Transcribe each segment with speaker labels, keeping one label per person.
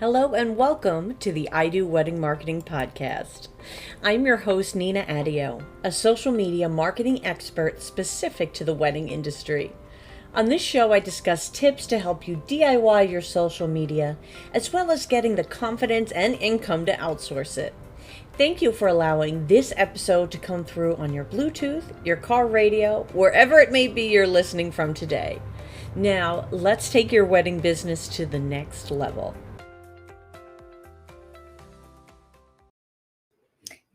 Speaker 1: Hello and welcome to the I Do Wedding Marketing Podcast. I'm your host, Nina Adio, a social media marketing expert specific to the wedding industry. On this show, I discuss tips to help you DIY your social media, as well as getting the confidence and income to outsource it. Thank you for allowing this episode to come through on your Bluetooth, your car radio, wherever it may be you're listening from today. Now, let's take your wedding business to the next level.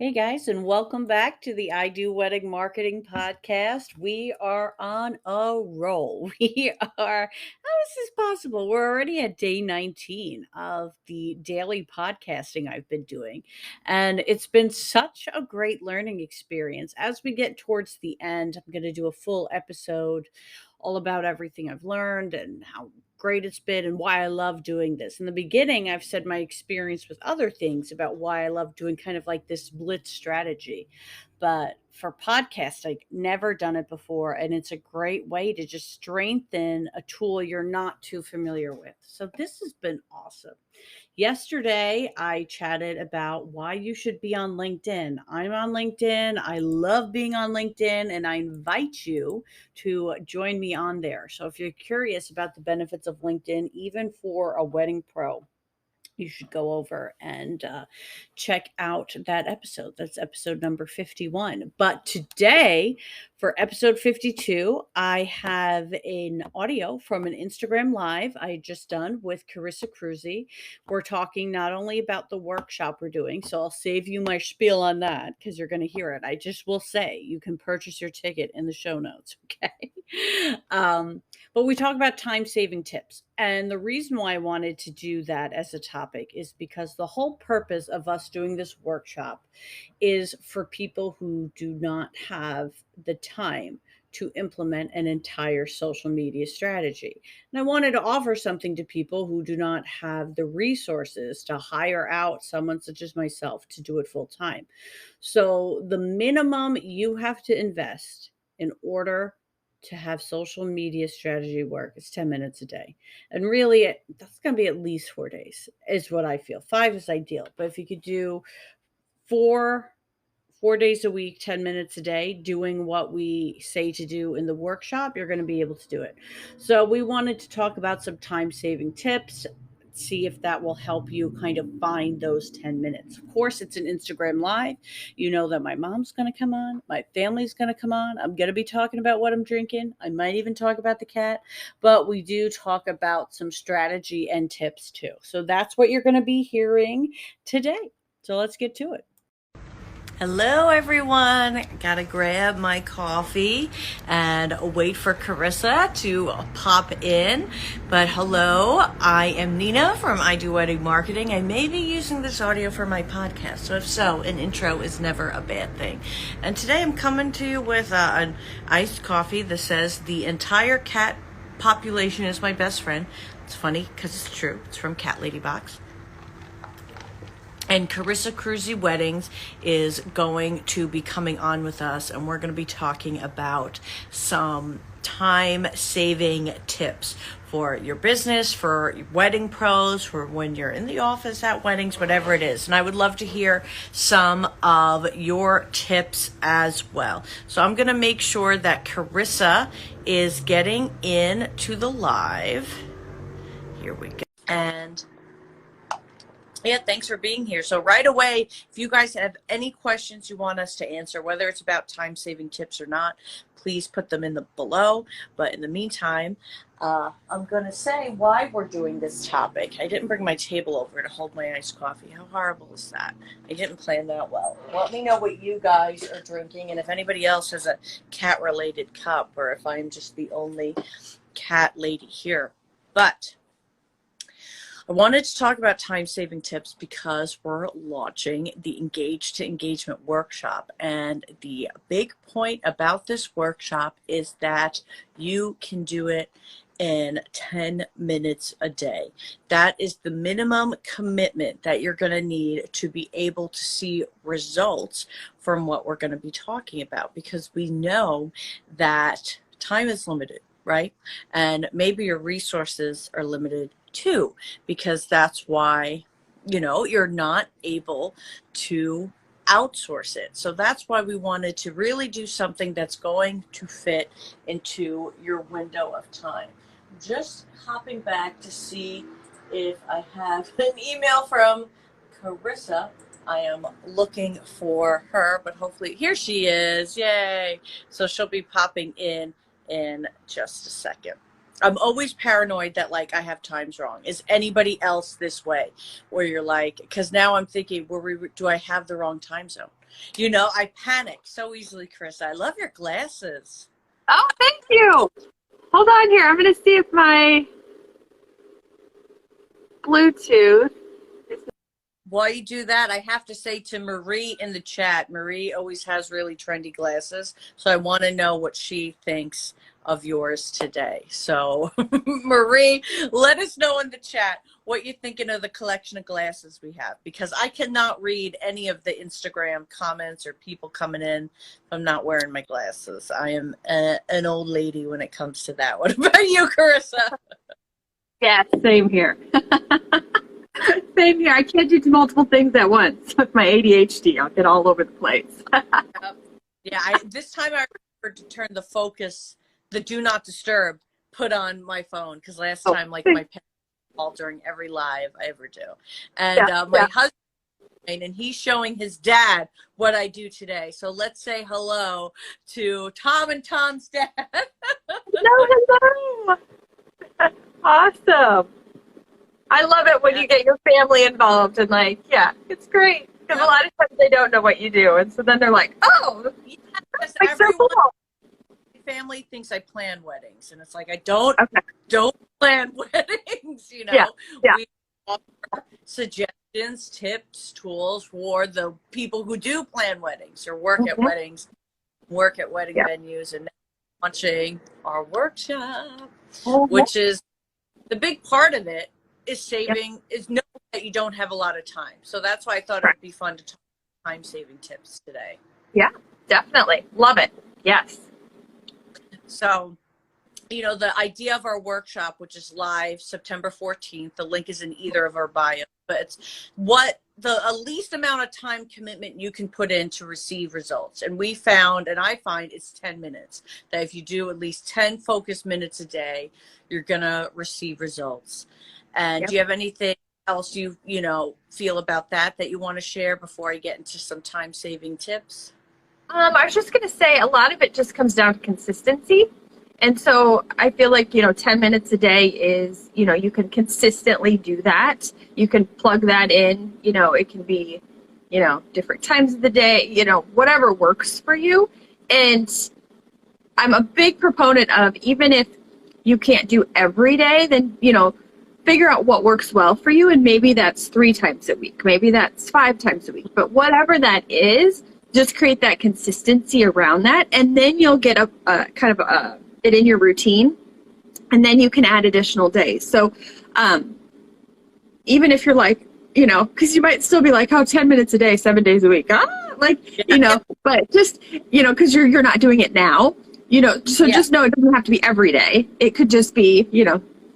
Speaker 1: Hey guys, and welcome back to the I Do Wedding Marketing Podcast. We are on a roll. How is this possible? We're already at day 19 of the daily podcasting I've been doing. And it's been such a great learning experience. As we get towards the end, I'm going to do a full episode all about everything I've learned and how great it's been and why I love doing this. In the beginning, I've said my experience with other things about why I love doing kind of like this blitz strategy. But for podcasts, I've never done it before. And it's a great way to just strengthen a tool you're not too familiar with. So this has been awesome. Yesterday, I chatted about why you should be on LinkedIn. I'm on LinkedIn. I love being on LinkedIn, and I invite you to join me on there. So if you're curious about the benefits of LinkedIn, even for a wedding pro, you should go over and check out that episode. That's episode number 51. But today, for episode 52, I have an audio from an Instagram live I had just done with Carissa Kruse. We're talking not only about the workshop we're doing, so I'll save you my spiel on that because you're going to hear it. I just will say you can purchase your ticket in the show notes, okay? But we talk about time-saving tips. And the reason why I wanted to do that as a topic is because the whole purpose of us doing this workshop is for people who do not have the time to implement an entire social media strategy. And I wanted to offer something to people who do not have the resources to hire out someone such as myself to do it full time. So the minimum you have to invest in order to have social media strategy work is 10 minutes a day. And really, that's going to be at least 4 days, is what I feel. 5 is ideal. But if you could do four, 4 days a week, 10 minutes a day, doing what we say to do in the workshop, you're going to be able to do it. So we wanted to talk about some time-saving tips, see if that will help you kind of find those 10 minutes. Of course, it's an Instagram live. You know that my mom's going to come on, my family's going to come on. I'm going to be talking about what I'm drinking. I might even talk about the cat, but we do talk about some strategy and tips too. So that's what you're going to be hearing today. So let's get to it. Hello, everyone. Gotta grab my coffee and wait for Carissa to pop in. But hello, I am Nina from I Do Wedding Marketing. I may be using this audio for my podcast, so if so, an intro is never a bad thing. And today I'm coming to you with an iced coffee that says the entire cat population is my best friend. It's funny because it's true. It's from Cat Lady Box. And Carissa Kruse Weddings is going to be coming on with us, and we're going to be talking about some time-saving tips for your business, for wedding pros, for when you're in the office at weddings, whatever it is. And I would love to hear some of your tips as well. So I'm going to make sure that Carissa is getting into the live. Here we go. And yeah, thanks for being here. So right away, if you guys have any questions you want us to answer, whether it's about time-saving tips or not, please put them in the below. But in the meantime, I'm going to say why we're doing this topic. I didn't bring my table over to hold my iced coffee. How horrible is that? I didn't plan that well. Let me know what you guys are drinking, and if anybody else has a cat-related cup, or if I'm just the only cat lady here. But I wanted to talk about time-saving tips because we're launching the Engage to Engagement workshop. And the big point about this workshop is that you can do it in 10 minutes a day. That is the minimum commitment that you're going to need to be able to see results from what we're going to be talking about, because we know that time is limited, right? And maybe your resources are limited too, because that's why, you know, you're not able to outsource it. So that's why we wanted to really do something that's going to fit into your window of time. Just hopping back to see if I have an email from Carissa. I am looking for her, but hopefully here she is. Yay. So she'll be popping in just a second. I'm always paranoid that like I have times wrong. Is anybody else this way where you're like, because now I'm thinking, do I have the wrong time zone? You know, I panic so easily, Chris. I love your glasses.
Speaker 2: Oh, thank you. Hold on here. I'm going to see if my Bluetooth.
Speaker 1: While you do that, I have to say to Marie in the chat, Marie always has really trendy glasses. So I want to know what she thinks of yours today. So Marie, let us know in the chat what you're thinking of the collection of glasses we have, because I cannot read any of the Instagram comments or people coming in if I'm not wearing my glasses. I am an old lady when it comes to that. What about you, Carissa?
Speaker 2: Yeah, same here. Same here. I can't do multiple things at once with my ADHD. I'll get all over the place.
Speaker 1: Yeah, this time I remember to turn the focus, the do not disturb, put on my phone, because last time, like, my parents called during every live I ever do. And my husband, and he's showing his dad what I do today. So let's say hello to Tom and Tom's dad.
Speaker 2: Hello. Awesome. I love it when you get your family involved and like, yeah, it's great. Because a lot of times they don't know what you do. And so then they're like, oh,
Speaker 1: yes, everyone,
Speaker 2: so cool.
Speaker 1: My family thinks I plan weddings. And it's like, I don't plan weddings, you know.
Speaker 2: Yeah.
Speaker 1: We offer suggestions, tips, tools for the people who do plan weddings or work at weddings, work at wedding venues, and launching our workshop, which is the big part of it. Is saving is knowing that you don't have a lot of time. So that's why I thought it would be fun to talk time saving tips today.
Speaker 2: Yeah, definitely. Love it. Yes.
Speaker 1: So, you know, the idea of our workshop, which is live September 14th, the link is in either of our bios, but it's what the least amount of time commitment you can put in to receive results. And we found, and I find it's 10 minutes, that if you do at least 10 focus minutes a day, you're going to receive results. And do you have anything else you feel about that you want to share before I get into some time-saving tips?
Speaker 2: I was just going to say a lot of it just comes down to consistency. And so I feel like, 10 minutes a day is, you can consistently do that. You can plug that in, it can be, different times of the day, whatever works for you. And I'm a big proponent of, even if you can't do every day, then, figure out what works well for you, and maybe that's 3 times a week, maybe that's 5 times a week, but whatever that is, just create that consistency around that, and then you'll get a kind of it in your routine, and then you can add additional days. So even if you're like, because you might still be like, oh, 10 minutes a day, 7 days a week, but just, because you're not doing it now, so just know it doesn't have to be every day. It could just be,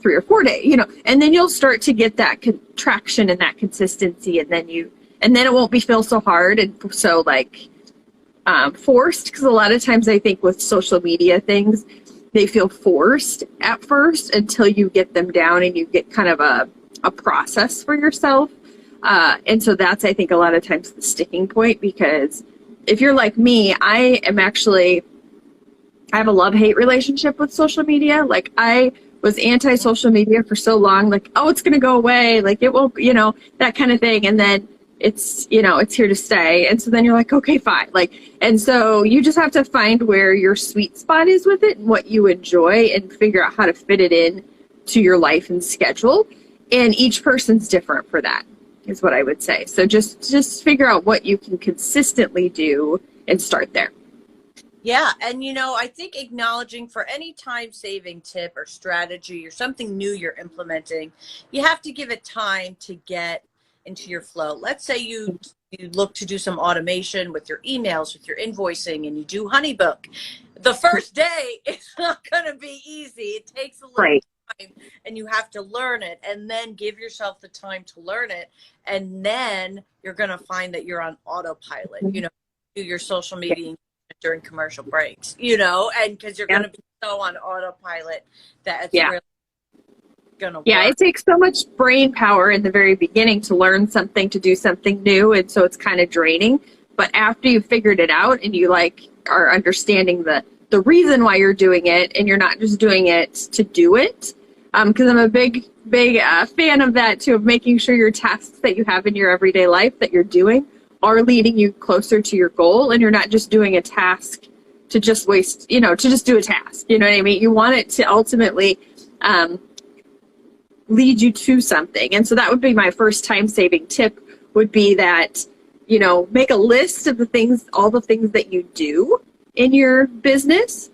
Speaker 2: 3 or 4 days, and then you'll start to get that traction and that consistency, and then it won't feel so hard and so like forced, because a lot of times I think with social media things, they feel forced at first until you get them down and you get kind of a process for yourself. And so that's, I think, a lot of times the sticking point, because if you're like me, I have a love-hate relationship with social media. Like, I was anti-social media for so long, like, oh, it's going to go away, like it won't, that kind of thing. And then it's, it's here to stay. And so then you're like, okay, fine. Like, and so you just have to find where your sweet spot is with it and what you enjoy, and figure out how to fit it in to your life and schedule. And each person's different for that, is what I would say. So just figure out what you can consistently do and start there.
Speaker 1: Yeah. And, I think acknowledging for any time-saving tip or strategy or something new you're implementing, you have to give it time to get into your flow. Let's say you look to do some automation with your emails, with your invoicing, and you do Honeybook. The first day, it's not going to be easy. It takes a little
Speaker 3: time, and you have to learn it, and then give yourself the time to learn it, and then you're going to find that you're on autopilot, you know, do your social media during commercial breaks, you know, and because you're going to be so on autopilot that it's really going to work.
Speaker 2: Yeah, it takes so much brain power in the very beginning to learn something, to do something new, and so it's kind of draining. But after you've figured it out and you like are understanding the reason why you're doing it, and you're not just doing it to do it, because I'm a big fan of that too, of making sure your tasks that you have in your everyday life that you're doing are leading you closer to your goal, and you're not just doing a task to just waste, you know, to just do a task. You know what I mean? You want it to ultimately lead you to something. And so that would be my first time-saving tip, would be that, you know, make a list of the things, all the things that you do in your business.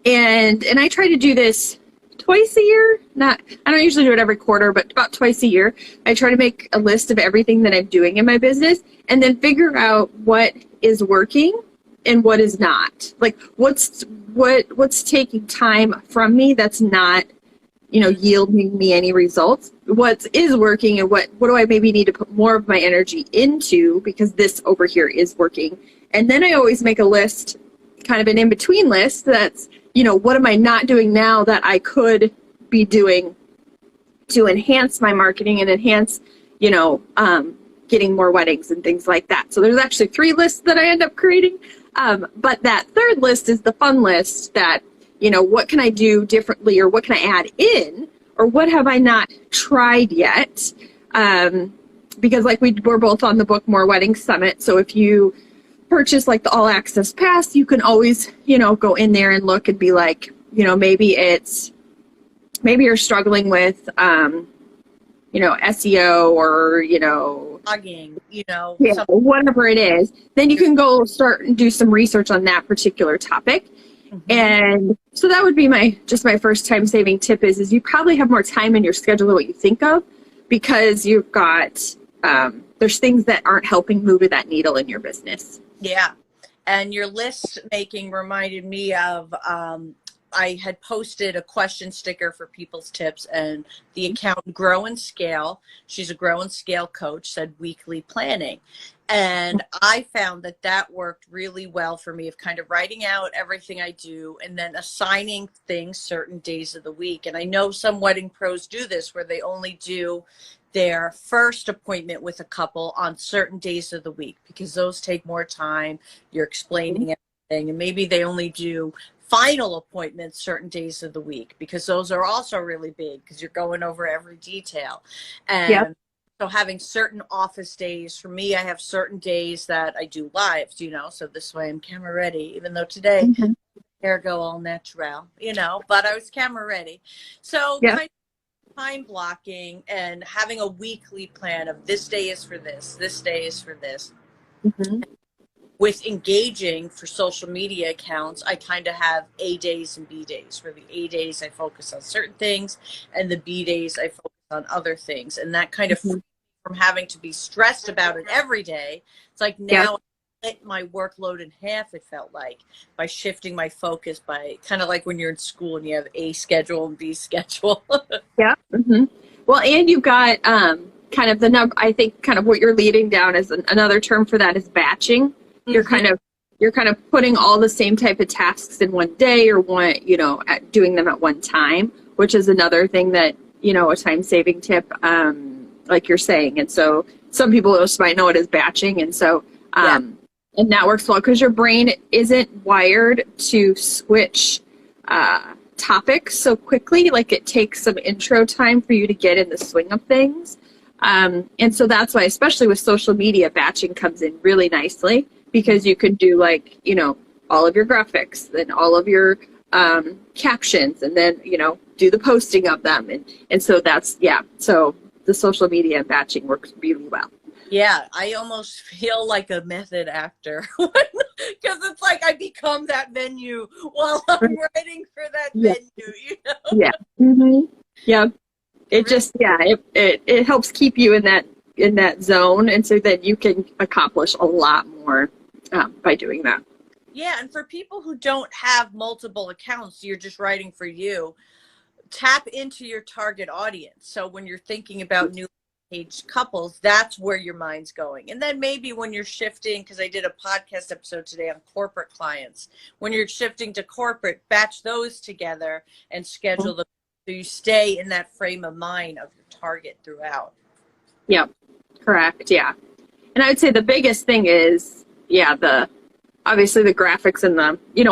Speaker 2: And I try to do this twice a year. I don't usually do it every quarter, but about twice a year. I try to make a list of everything that I'm doing in my business, and then figure out what is working and what is not. Like what's taking time from me that's not, you know, yielding me any results. What is working, and what do I maybe need to put more of my energy into, because this over here is working. And then I always make a list, kind of an in-between list, that's, you know, what am I not doing now that I could be doing to enhance my marketing and enhance, you know, getting more weddings and things like that. So there's actually 3 lists that I end up creating. But that third list is the fun list, that, you know, what can I do differently, or what can I add in, or what have I not tried yet? Because like we're both on the Book More Wedding Summit. So if you purchase like the all access pass, you can always, you know, go in there and look and be like, you know, maybe you're struggling with, you know, SEO, or, you know,
Speaker 3: blogging, you know,
Speaker 2: whatever it is. Then you can go start and do some research on that particular topic. And so that would be my first time saving tip is you probably have more time in your schedule than what you think of, because you've got, there's things that aren't helping move that needle in your business.
Speaker 3: Yeah. And your list making reminded me of, I had posted a question sticker for people's tips, and the account Grow and Scale, she's a Grow and Scale coach, said weekly planning. And I found that worked really well for me, of kind of writing out everything I do and then assigning things certain days of the week. And I know some wedding pros do this, where they only do their first appointment with a couple on certain days of the week, because those take more time. You're explaining everything. And maybe they only do final appointments certain days of the week, because those are also really big, because you're going over every detail. And so having certain office days, for me, I have certain days that I do lives, you know, so this way I'm camera ready, even though today hair go all natural, you know, but I was camera ready. So kind of time blocking and having a weekly plan of this day is for this day is for this. With engaging for social media accounts, I kind of have A days and B days, where the A days I focus on certain things, and the B days I focus on other things. And that kind of frees me from having to be stressed about it every day. It's like now I split my workload in half, it felt like, by shifting my focus, by kind of like when you're in school and you have A schedule and B schedule.
Speaker 2: Well, and you've got kind of the number, I think kind of what you're leading down is another term for that is batching. You're kind of putting all the same type of tasks in one day, or one, you know, doing them at one time, which is another thing that, you know, a time saving tip, like you're saying. And so some people just might know it as batching. And so, and that works well, because your brain isn't wired to switch topics so quickly. Like it takes some intro time for you to get in the swing of things. And so that's why, especially with social media, batching comes in really nicely, because you can do, like, you know, all of your graphics and all of your captions, and then, you know, do the posting of them. And so that's, so the social media and batching works really well.
Speaker 3: Yeah, I almost feel like a method actor, because it's like I become that venue while I'm writing for that venue, you know?
Speaker 2: It just, it helps keep you in that zone, and so that you can accomplish a lot more by doing that.
Speaker 3: Yeah, and for people who don't have multiple accounts, you're just writing for you, tap into your target audience. So when you're thinking about new engaged couples, that's where your mind's going. And then maybe when you're shifting, because I did a podcast episode today on corporate clients, when you're shifting to corporate, batch those together and schedule them so you stay in that frame of mind of your target throughout.
Speaker 2: Yep. Correct. Yeah. And I would say the biggest thing is, obviously the graphics and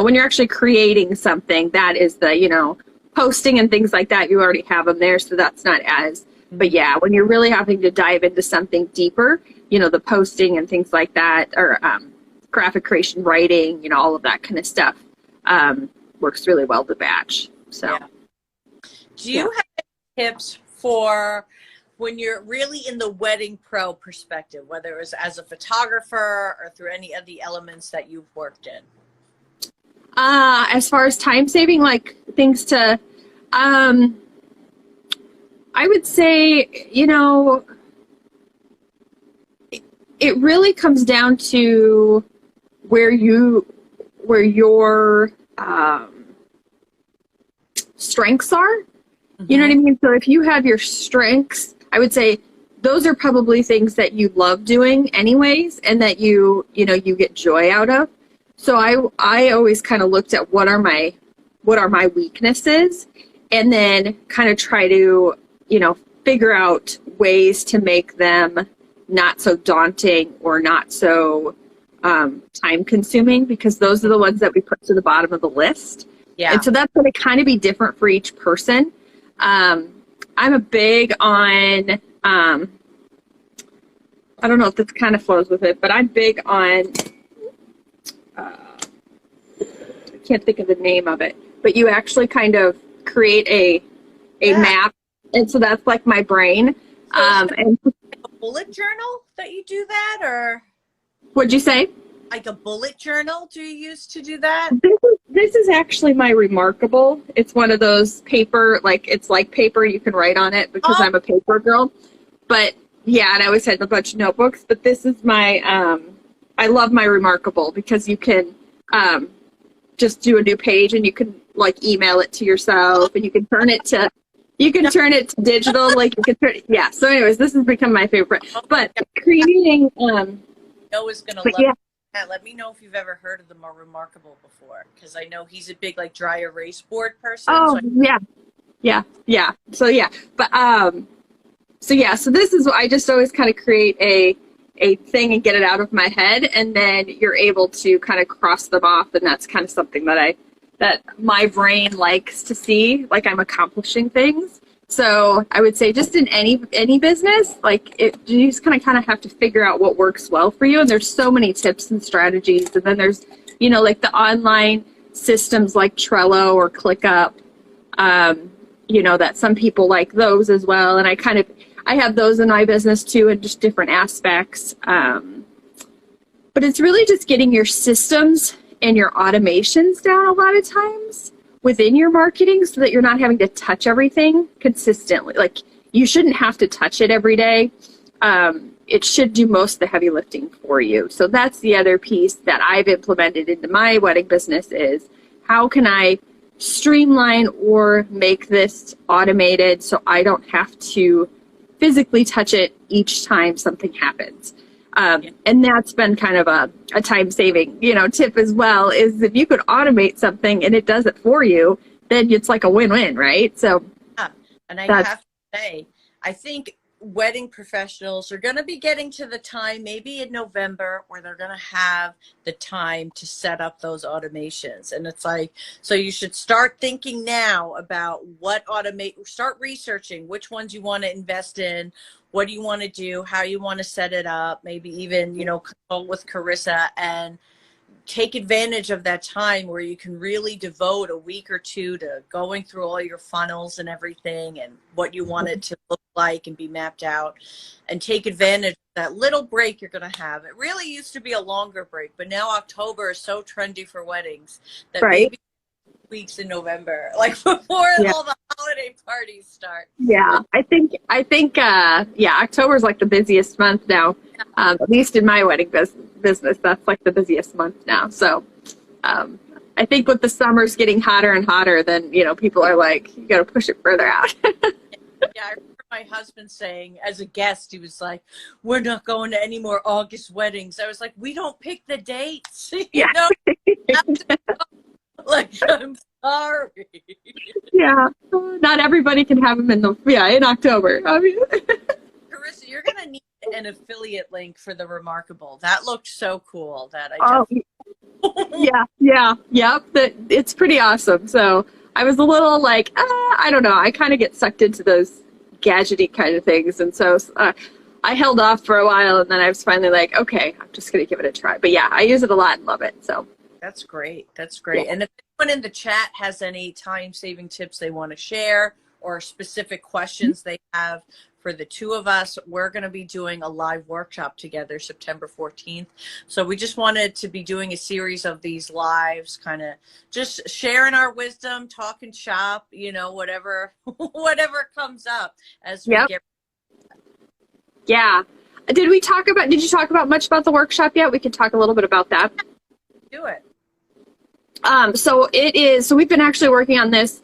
Speaker 2: when you're actually creating something, that is the, posting and things like that, you already have them there. So that's not as, but yeah, when you're really having to dive into something deeper, the posting and things like that, or graphic creation, writing, all of that kind of stuff works really well to batch. So,
Speaker 3: yeah. Do you have any tips for when you're really in the wedding pro perspective, whether it was as a photographer or through any of the elements that you've worked in?
Speaker 2: As far as time saving, like things to, I would say, it really comes down to where your strengths are. You know what I mean? So if you have your strengths, I would say those are probably things that you love doing anyways, and that you get joy out of. So I always kind of looked at what are my weaknesses, and then kind of try to, figure out ways to make them not so daunting or not so time consuming, because those are the ones that we put to the bottom of the list.
Speaker 3: Yeah.
Speaker 2: And so that's going to kind of be different for each person. I'm a big on, I don't know if this kind of flows with it, but I'm big on, I can't think of the name of it, but you actually kind of create a map. And so that's like my brain. And
Speaker 3: a bullet journal that you do that, or?
Speaker 2: What'd you say?
Speaker 3: Like a bullet journal do you use to do that?
Speaker 2: This is actually my Remarkable. It's one of those paper, it's like paper, you can write on it because I'm a paper girl. But yeah, and I always had a bunch of notebooks, but this is my, I love my Remarkable because you can just do a new page and you can email it to yourself, and you can turn it to digital, so anyways, this has become my favorite. But creating
Speaker 3: Noah's gonna love that. Let me know if you've ever heard of the more Remarkable before, because I know he's a big dry erase board person.
Speaker 2: Oh, yeah. So this is, I just always kind of create a thing and get it out of my head, and then you're able to kind of cross them off, and that's kind of something that my brain likes to see, I'm accomplishing things. So I would say just in any business, you just kind of have to figure out what works well for you. And there's so many tips and strategies. And then there's, the online systems like Trello or ClickUp, that some people like those as well. And I have those in my business too, in just different aspects. But it's really just getting your systems and your automations down a lot of times within your marketing, so that you're not having to touch everything consistently. You shouldn't have to touch it every day. It should do most of the heavy lifting for you. So that's the other piece that I've implemented into my wedding business, is how can I streamline or make this automated so I don't have to physically touch it each time something happens. And that's been kind of a time-saving, tip as well, is if you could automate something and it does it for you, then it's like a win-win, right? So,
Speaker 3: yeah. And I have to say, I think wedding professionals are going to be getting to the time, maybe in November, where they're going to have the time to set up those automations. And it's so you should start thinking now about start researching which ones you want to invest in. What do you want to do? How you want to set it up? Maybe even, consult with Carissa and take advantage of that time where you can really devote a week or two to going through all your funnels and everything and what you want it to look like and be mapped out, and take advantage of that little break you're going to have. It really used to be a longer break, but now October is so trendy for weddings that maybe weeks in November, before all the holiday parties start.
Speaker 2: Yeah, I think October is the busiest month now. At least in my wedding business, that's the busiest month now. So I think with the summers getting hotter and hotter, then, people are like, you got to push it further out.
Speaker 3: Yeah, I remember my husband saying, as a guest, he was like, "We're not going to any more August weddings." I was like, "We don't pick the dates,
Speaker 2: Yeah.
Speaker 3: Like, I'm sorry.
Speaker 2: Yeah, not everybody can have them in October. I mean,
Speaker 3: Carissa, you're gonna need an affiliate link for the Remarkable. That looked so cool. That I
Speaker 2: yep. It's pretty awesome. So I was a little like, I don't know. I kind of get sucked into those gadgety kind of things, and so I held off for a while, and then I was finally like, okay, I'm just gonna give it a try. But yeah, I use it a lot and love it. So
Speaker 3: That's great. That's great.
Speaker 2: Yeah.
Speaker 3: And if anyone in the chat has any time-saving tips they want to share or specific questions they have for the two of us, we're going to be doing a live workshop together September 14th. So we just wanted to be doing a series of these lives, kind of just sharing our wisdom, talking shop, whatever comes up as we get.
Speaker 2: Yeah. Did you talk about much about the workshop yet? We can talk a little bit about that.
Speaker 3: Do it.
Speaker 2: So we've been actually working on this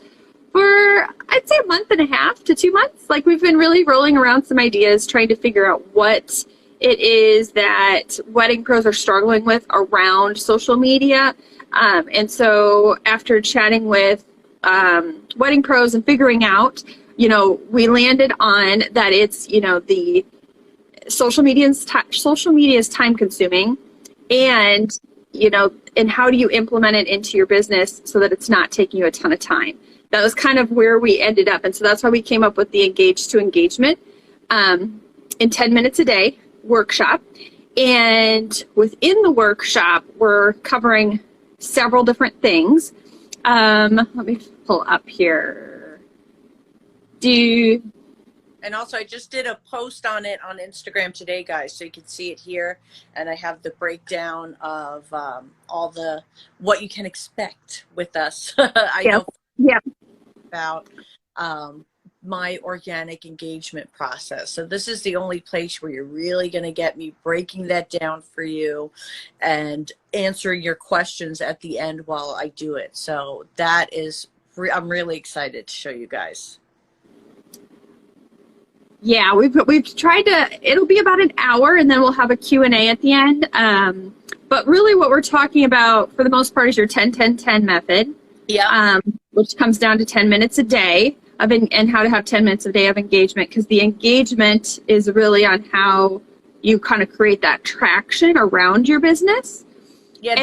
Speaker 2: for, I'd say, a month and a half to 2 months. Like, we've been really rolling around some ideas, trying to figure out what it is that wedding pros are struggling with around social media. And so after chatting with wedding pros and figuring out, we landed on that it's, the social media is time consuming, and and how do you implement it into your business so that it's not taking you a ton of time? That was kind of where we ended up. And so that's why we came up with the Engage to Engagement in 10 minutes a day workshop. And within the workshop, we're covering several different things. Let me pull up here.
Speaker 3: And also, I just did a post on it on Instagram today, guys, so you can see it here. And I have the breakdown of what you can expect with us. I know about my organic engagement process. So this is the only place where you're really going to get me breaking that down for you and answering your questions at the end while I do it. So I'm really excited to show you guys.
Speaker 2: Yeah, we've tried to, it'll be about an hour, and then we'll have a Q&A at the end. But really what we're talking about for the most part is your 10-10-10 method.
Speaker 3: Yeah.
Speaker 2: Which comes down to 10 minutes a day and how to have 10 minutes a day of engagement, because the engagement is really on how you kind of create that traction around your business.
Speaker 3: Yeah,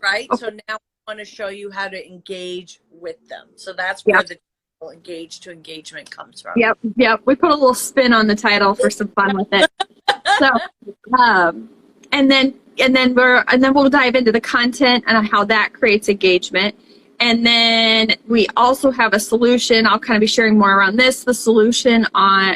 Speaker 3: right? Okay. So now I want to show you how to engage with them. So that's where the Engage to Engagement comes from.
Speaker 2: Yep. We put a little spin on the title for some fun with it. So, and then we'll dive into the content and how that creates engagement. And then we also have a solution. I'll kind of be sharing more around this, the solution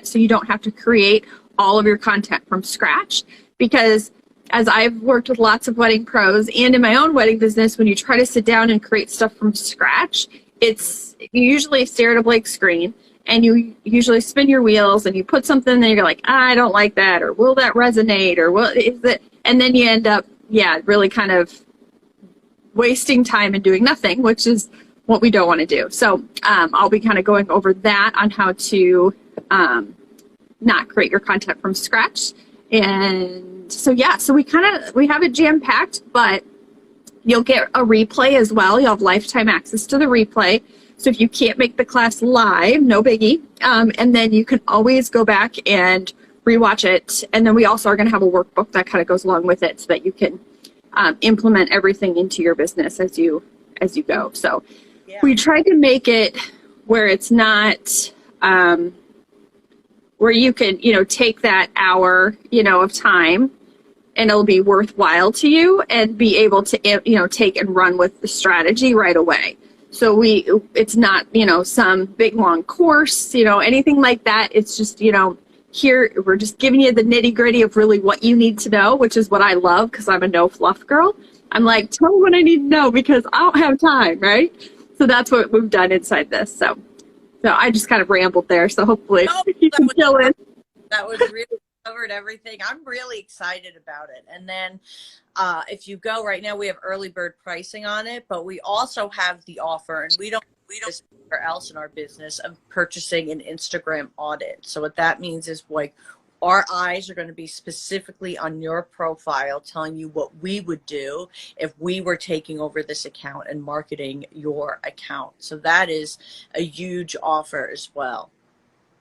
Speaker 2: so you don't have to create all of your content from scratch. Because as I've worked with lots of wedding pros and in my own wedding business, when you try to sit down and create stuff from scratch, you usually stare at a blank screen, and you usually spin your wheels, and you put something and you're like, I don't like that, or will that resonate, or what is it? And then you end up, really kind of wasting time and doing nothing, which is what we don't want to do. So I'll be kind of going over that on how to not create your content from scratch. And so we have it jam-packed, but you'll get a replay as well. You'll have lifetime access to the replay. So if you can't make the class live, no biggie. And then you can always go back and rewatch it. And then we also are going to have a workbook that kind of goes along with it so that you can implement everything into your business as you go. So we tried to make it where it's not where you can, take that hour, of time, and it'll be worthwhile to you and be able to, take and run with the strategy right away. So it's not, some big long course, anything like that. It's just, here we're just giving you the nitty gritty of really what you need to know, which is what I love, because I'm a no fluff girl. I'm like, tell me what I need to know because I don't have time, right? So that's what we've done inside this. So I just kind of rambled there. So hopefully you can fill in.
Speaker 3: That was covered everything. I'm really excited about it. And then if you go right now, we have early bird pricing on it, but we also have the offer, and we don't do this anywhere else in our business, of purchasing an Instagram audit. So what that means is, like, our eyes are going to be specifically on your profile, telling you what we would do if we were taking over this account and marketing your account. So that is a huge offer as well.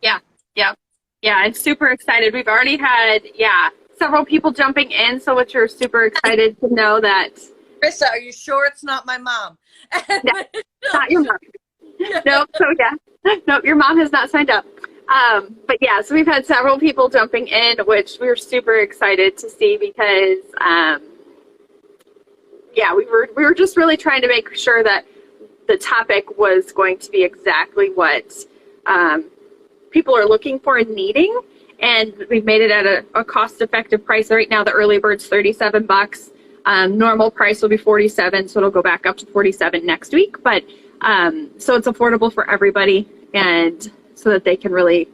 Speaker 2: Yeah, yeah, yeah. It's super excited. We've already had, several people jumping in, so which are super excited to know that.
Speaker 3: Carissa, are you sure it's not my mom?
Speaker 2: No, not your mom. Nope. So nope. Your mom has not signed up. But yeah, so we've had several people jumping in, which we were super excited to see because, we were just really trying to make sure that the topic was going to be exactly what people are looking for and needing. And we've made it at a cost-effective price. Right now, the early bird's $37. Normal price will be $47, so it'll go back up to $47 next week. But so it's affordable for everybody, and so that they can really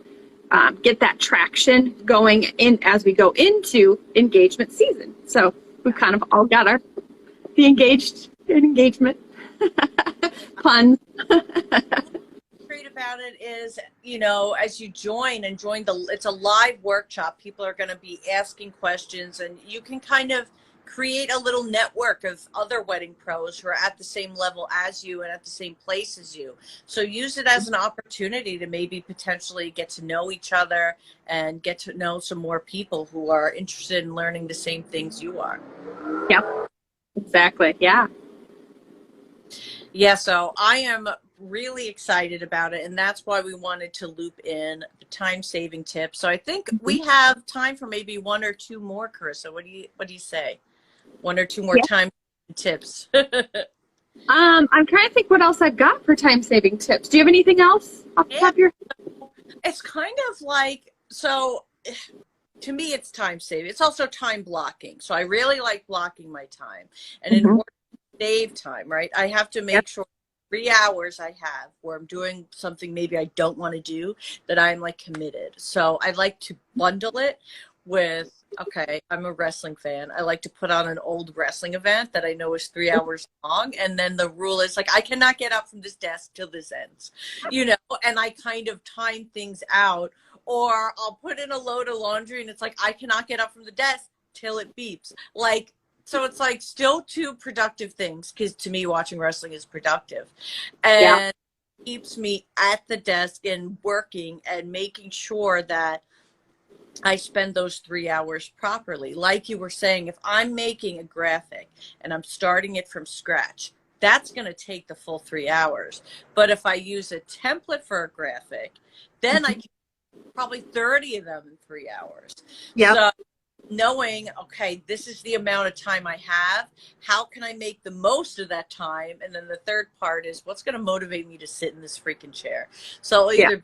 Speaker 2: get that traction going in as we go into engagement season. So we've kind of all got the engagement puns.
Speaker 3: Great about it is, as you join it's a live workshop. People are going to be asking questions, and you can kind of create a little network of other wedding pros who are at the same level as you and at the same place as you. So use it as an opportunity to maybe potentially get to know each other and get to know some more people who are interested in learning the same things you are.
Speaker 2: Yep, exactly. Yeah.
Speaker 3: Yeah, so I am really excited about it, and that's why we wanted to loop in the time-saving tips. So I think we have time for maybe one or two more, Carissa. What do you say? One or two more time tips.
Speaker 2: I'm trying to think what else I've got for time-saving tips. Do you have anything else off the top of your head?
Speaker 3: It's kind of like, so to me, it's time saving. It's also time blocking. So I really like blocking my time. And in order to save time, right, I have to make sure 3 hours I have where I'm doing something maybe I don't want to do, that I'm like committed. So I like to bundle it with, okay, I'm a wrestling fan. I like to put on an old wrestling event that I know is 3 hours long. And then the rule is like, I cannot get up from this desk till this ends, and I kind of time things out. Or I'll put in a load of laundry and it's like, I cannot get up from the desk till it beeps. Like, so it's like still two productive things, because to me, watching wrestling is productive. And keeps me at the desk and working and making sure that I spend those 3 hours properly. Like you were saying, if I'm making a graphic and I'm starting it from scratch, that's going to take the full 3 hours. But if I use a template for a graphic, then I can probably 30 of them in 3 hours. So knowing, okay, this is the amount of time I have, how can I make the most of that time? And then the third part is, what's going to motivate me to sit in this freaking chair? So I'll either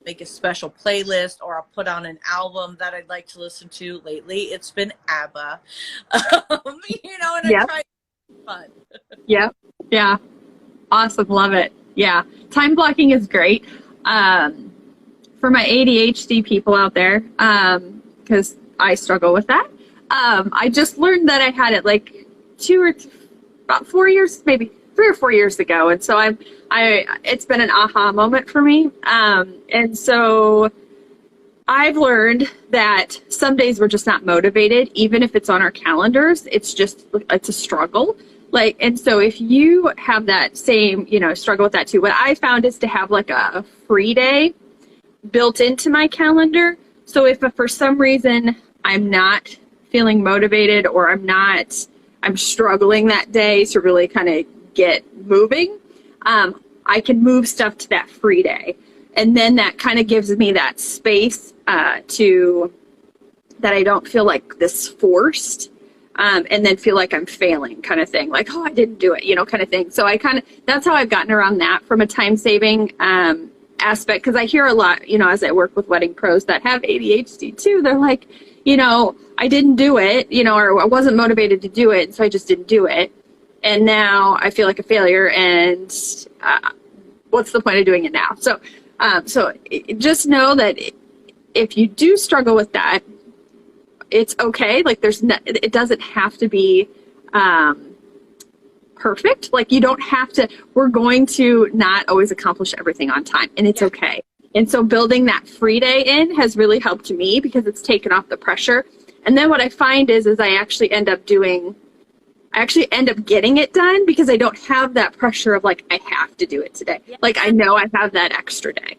Speaker 3: make a special playlist, or I'll put on an album that I'd like to listen to. Lately it's been ABBA. And I try fun.
Speaker 2: Yeah. Awesome. Love it. Yeah. Time blocking is great. For my ADHD people out there, because I struggle with that. I just learned that I had it like about 4 years, maybe 3 or 4 years ago. And so it's been an aha moment for me. And so I've learned that some days we're just not motivated, even if it's on our calendars. It's a struggle. And so if you have that same, struggle with that too, what I found is to have like a free day built into my calendar. So if for some reason I'm not feeling motivated, or I'm struggling that day to really kind of get moving, I can move stuff to that free day. And then that kind of gives me that space that I don't feel like this forced, and then feel like I'm failing kind of thing. Like, oh, I didn't do it, kind of thing. So that's how I've gotten around that from a time saving aspect, because I hear a lot, as I work with wedding pros that have ADHD too. They're like, I didn't do it, or I wasn't motivated to do it, so I just didn't do it. And now I feel like a failure, and what's the point of doing it now? So just know that if you do struggle with that, it's okay. Like there's no, it doesn't have to be perfect. Like you don't have to, we're going to not always accomplish everything on time, and it's okay. And so building that free day in has really helped me because it's taken off the pressure. And then what I find is I actually end up getting it done because I don't have that pressure of like, I have to do it today. Yeah. Like I know I have that extra day.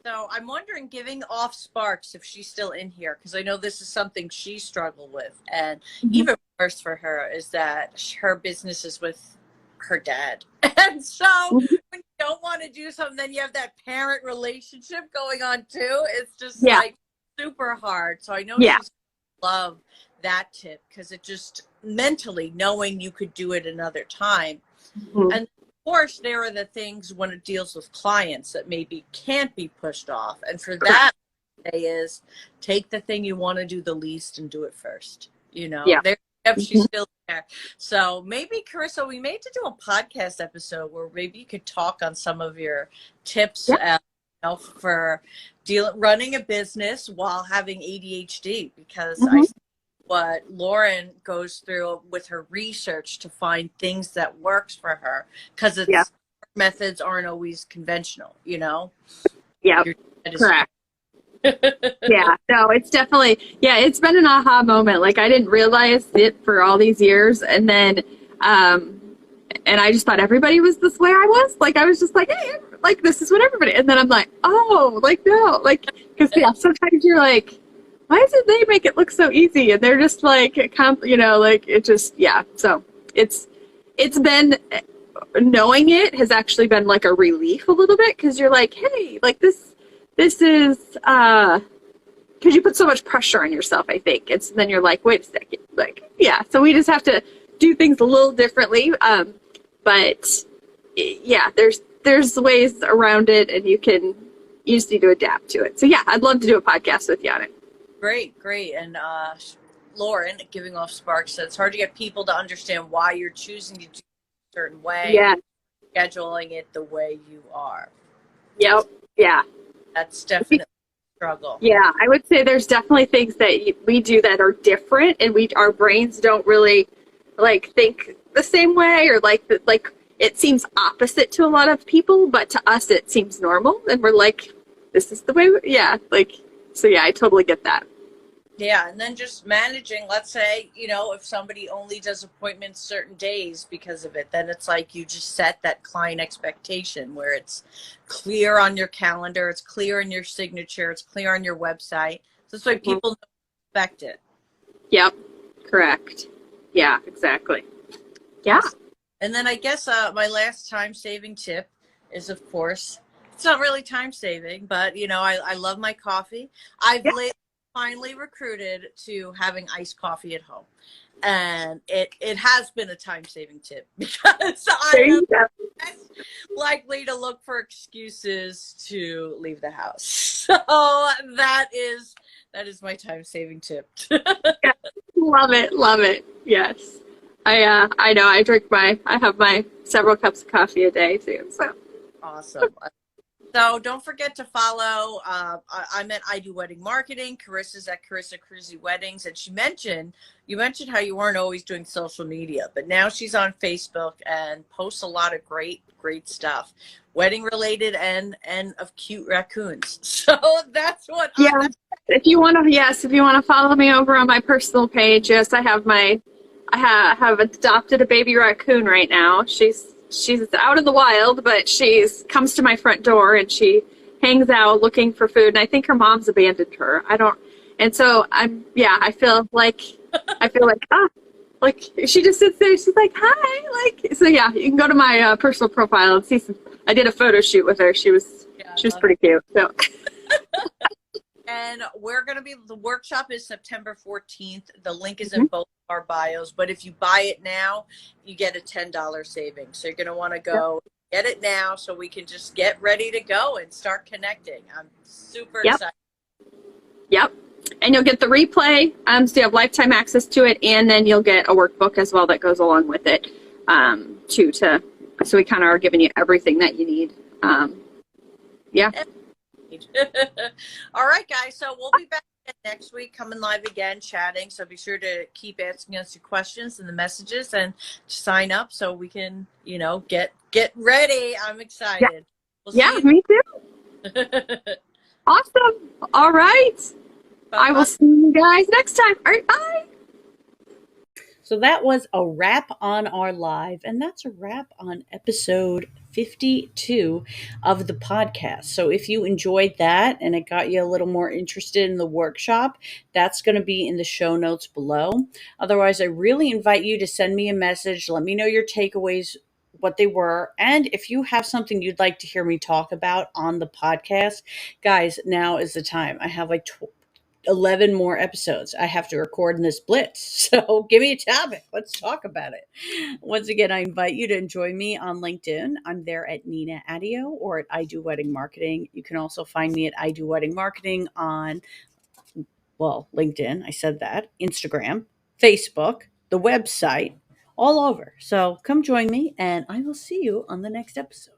Speaker 3: So I'm wondering, giving off Sparks, if she's still in here, because I know this is something she struggled with. And even worse for her is that her business is with her dad. And so when you don't want to do something, then you have that parent relationship going on too. It's just like super hard. So I know she's love that tip because it just mentally knowing you could do it another time. And of course there are the things when it deals with clients that maybe can't be pushed off, and for that is take the thing you want to do the least and do it first, you know. She's still there. So maybe, Carissa, we may have to do a podcast episode where maybe you could talk on some of your tips for running a business while having ADHD, because I see what Lauren goes through with her research to find things that works for her, because it's methods aren't always conventional, you know.
Speaker 2: Correct. No, it's definitely, it's been an aha moment. Like I didn't realize it for all these years. And then, and I just thought everybody was this way I was. Like, I was just like, hey, like, this is what everybody, and then I'm like, oh, like, no, like, because, sometimes you're like, why did they make it look so easy? And they're just like, you know, like, it just, so it's been, knowing it has actually been like a relief a little bit, because you're like, hey, like, this is, because you put so much pressure on yourself, I think. And so then you're like, wait a second, like, so we just have to do things a little differently. But there's ways around it, and you just need to adapt to it. So I'd love to do a podcast with you on it.
Speaker 3: Great. And Lauren, giving off Sparks, said it's hard to get people to understand why you're choosing to do it a certain way, scheduling it the way you are. That's definitely a struggle.
Speaker 2: I would say there's definitely things that we do that are different, and our brains don't really like think the same way, or like it seems opposite to a lot of people, but to us it seems normal, and we're like, this is the way I totally get that.
Speaker 3: And then just managing, let's say, you know, if somebody only does appointments certain days because of it, then it's like you just set that client expectation where it's clear on your calendar, it's clear in your signature, it's clear on your website. So that's why people know to expect it.
Speaker 2: Yep, correct. Yeah, exactly. Yeah.
Speaker 3: And then I guess my last time-saving tip is, of course, it's not really time-saving, but, you know, I love my coffee. I've finally recruited to having iced coffee at home. And it has been a time-saving tip, because I am less likely to look for excuses to leave the house. So that is my time-saving tip.
Speaker 2: Love it. Yes. I know I have my several cups of coffee a day too. So
Speaker 3: awesome. So don't forget to follow. I'm at I Do Wedding Marketing. Carissa's at Carissa Kruse Weddings, and you mentioned how you weren't always doing social media, but now she's on Facebook and posts a lot of great stuff, wedding related and of cute raccoons. So that's what.
Speaker 2: If you want to follow me over on my personal page, I have adopted a baby raccoon right now. She's out in the wild, but comes to my front door and she hangs out looking for food. And I think her mom's abandoned her. And so I feel like, like she just sits there. She's like, hi. So you can go to my personal profile and see I did a photo shoot with her. She was pretty cute. So.
Speaker 3: And the workshop is September 14th. The link is in both our bios, but if you buy it now, you get a $10 savings. So you're going to want to go get it now so we can just get ready to go and start connecting. I'm super excited.
Speaker 2: Yep. And you'll get the replay, so you have lifetime access to it, and then you'll get a workbook as well that goes along with it, so we kind of are giving you everything that you need.
Speaker 3: All right, guys. So we'll be back next week, coming live again, chatting. So be sure to keep asking us your questions and the messages and sign up so we can, get ready. I'm excited. We'll
Speaker 2: Yeah,
Speaker 3: see
Speaker 2: me too.
Speaker 3: you.
Speaker 2: Awesome. All right.
Speaker 3: Bye-bye.
Speaker 2: I will see you guys next time. All right, bye.
Speaker 1: So that was a wrap on our live, and that's a wrap on episode 52 of the podcast. So if you enjoyed that and it got you a little more interested in the workshop, that's going to be in the show notes below. Otherwise, I really invite you to send me a message. Let me know your takeaways, what they were, and if you have something you'd like to hear me talk about on the podcast, guys, now is the time. I have like 11 more episodes I have to record in this blitz. So give me a topic. Let's talk about it. Once again, I invite you to join me on LinkedIn. I'm there at Nina Adio or at I Do Wedding Marketing. You can also find me at I Do Wedding Marketing on, LinkedIn. I said that. Instagram, Facebook, the website, all over. So come join me and I will see you on the next episode.